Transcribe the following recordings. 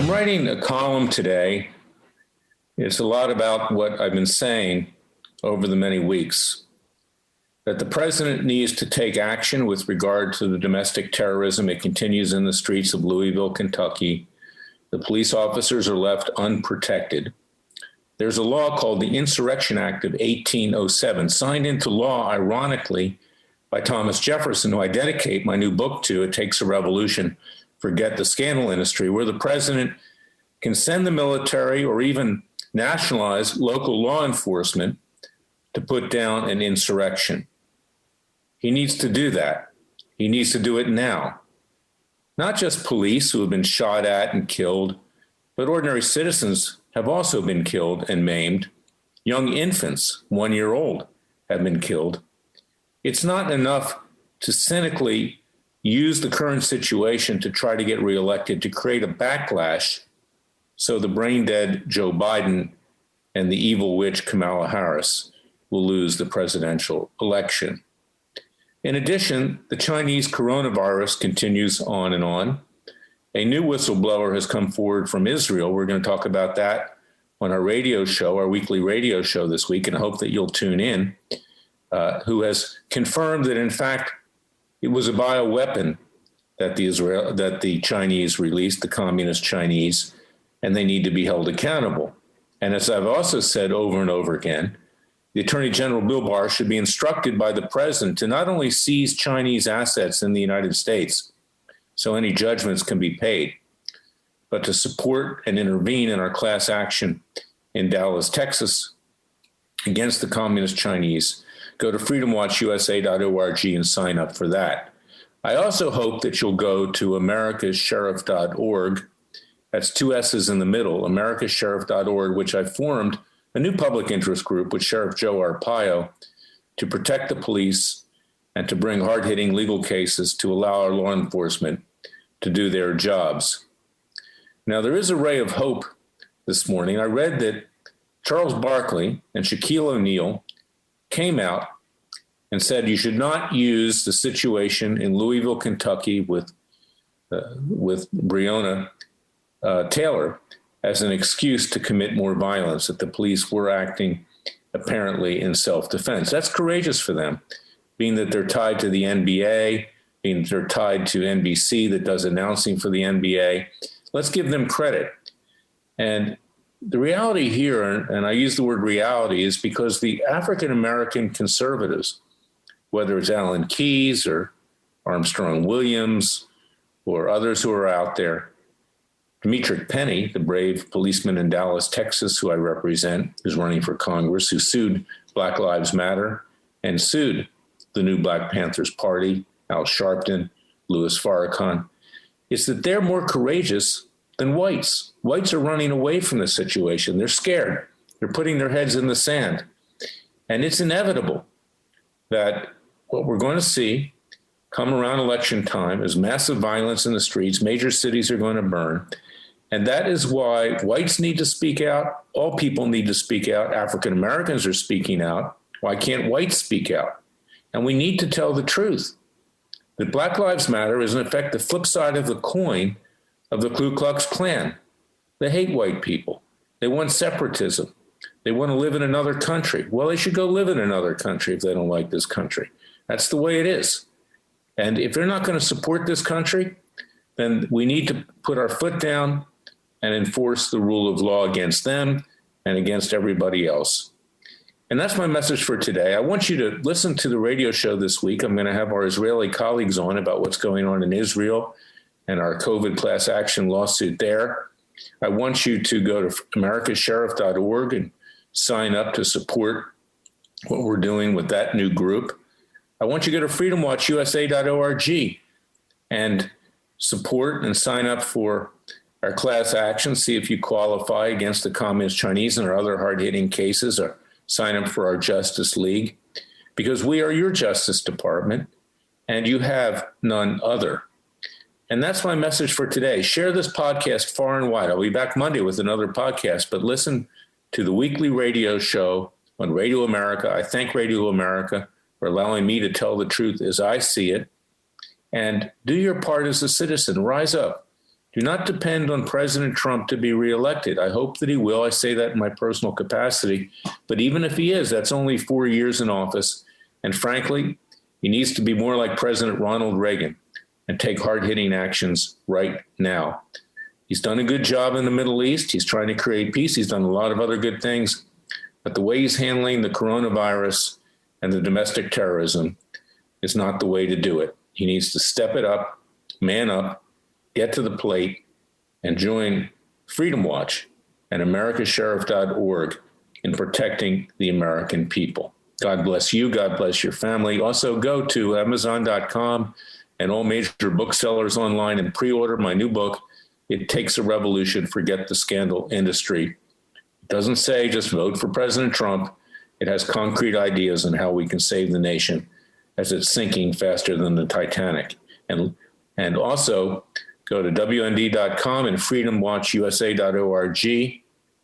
I'm writing a column today. It's a lot about what I've been saying over the many weeks, that the president needs to take action with regard to the domestic terrorism. It continues in the streets of Louisville, Kentucky. The police officers are left unprotected. There's a law called the Insurrection Act of 1807, signed into law, ironically, by Thomas Jefferson, who I dedicate my new book to, It Takes a Revolution, Forget the Scandal Industry, where the president can send the military or even nationalize local law enforcement to put down an insurrection. He needs to do that. He needs to do it now. Not just police who have been shot at and killed, but ordinary citizens have also been killed and maimed. Young infants, 1 year old, have been killed. It's not enough to cynically use the current situation to try to get reelected, to create a backlash so the brain-dead Joe Biden and the evil witch Kamala Harris will lose the presidential election. In addition, the Chinese coronavirus continues on and on. A new whistleblower has come forward from Israel. We're going to talk about that on our radio show, our weekly radio show this week, and I hope that you'll tune in, who has confirmed that, in fact, it was a bioweapon that the Chinese released, the communist Chinese, and they need to be held accountable. And as I've also said over and over again, the Attorney General Bill Barr should be instructed by the president to not only seize Chinese assets in the United States so any judgments can be paid, but to support and intervene in our class action in Dallas, Texas, against the communist Chinese. Go to freedomwatchusa.org and sign up for that. I also hope that you'll go to americassheriff.org. That's two S's in the middle, americassheriff.org, which I formed a new public interest group with Sheriff Joe Arpaio to protect the police and to bring hard-hitting legal cases to allow our law enforcement to do their jobs. Now, there is a ray of hope this morning. I read that Charles Barkley and Shaquille O'Neal came out and said you should not use the situation in Louisville, Kentucky with Breonna Taylor as an excuse to commit more violence, that the police were acting apparently in self-defense. That's courageous for them, being that they're tied to the NBA, being that they're tied to NBC that does announcing for the NBA. Let's give them credit. And the reality here, and I use the word reality, is because the African-American conservatives, whether it's Alan Keyes or Armstrong Williams or others who are out there, Demetric Penny, the brave policeman in Dallas, Texas, who I represent, is running for Congress, who sued Black Lives Matter and sued the new Black Panthers Party, Al Sharpton, Louis Farrakhan. It's that they're more courageous than whites. Whites are running away from the situation. They're scared. They're putting their heads in the sand. And it's inevitable that what we're going to see come around election time is massive violence in the streets. Major cities are going to burn. And that is why whites need to speak out. All people need to speak out. African Americans are speaking out. Why can't whites speak out? And we need to tell the truth that Black Lives Matter is in effect the flip side of the coin of the Ku Klux Klan. They hate white people. They want separatism. They want to live in another country. Well, they should go live in another country if they don't like this country. That's the way it is. And if they're not going to support this country, then we need to put our foot down and enforce the rule of law against them and against everybody else. And that's my message for today. I want you to listen to the radio show this week. I'm going to have our Israeli colleagues on about what's going on in Israel and our COVID class action lawsuit there. I want you to go to americasheriff.org and sign up to support what we're doing with that new group. I want you to go to freedomwatchusa.org and support and sign up for our class action, see if you qualify against the Communist Chinese and our other hard-hitting cases, or sign up for our Justice League, because we are your Justice Department and you have none other. And that's my message for today. Share this podcast far and wide. I'll be back Monday with another podcast, but listen to the weekly radio show on Radio America. I thank Radio America for allowing me to tell the truth as I see it. And do your part as a citizen. Rise up. Do not depend on President Trump to be reelected. I hope that he will. I say that in my personal capacity. But even if he is, that's only 4 years in office. And frankly, he needs to be more like President Ronald Reagan and take hard-hitting actions right now. He's done a good job in the Middle East. He's trying to create peace. He's done a lot of other good things. But the way he's handling the coronavirus and the domestic terrorism is not the way to do it. He needs to step it up, man up, get to the plate, and join Freedom Watch and americasheriff.org in protecting the American people. God bless you. God bless your family. Also, go to Amazon.com and all major booksellers online and pre-order my new book, It Takes a Revolution, Forget the Scandal Industry. It doesn't say just vote for President Trump. It has concrete ideas on how we can save the nation as it's sinking faster than the Titanic. And also go to WND.com and freedomwatchusa.org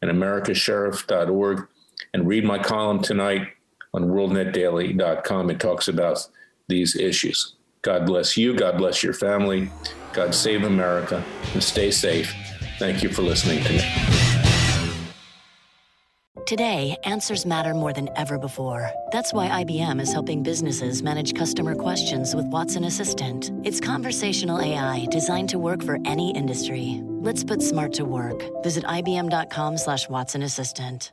and americasheriff.org and read my column tonight on worldnetdaily.com. It talks about these issues. God bless you. God bless your family. God save America and stay safe. Thank you for listening to me. Today, answers matter more than ever before. That's why IBM is helping businesses manage customer questions with Watson Assistant. It's conversational AI designed to work for any industry. Let's put smart to work. Visit IBM.com/Watson Assistant.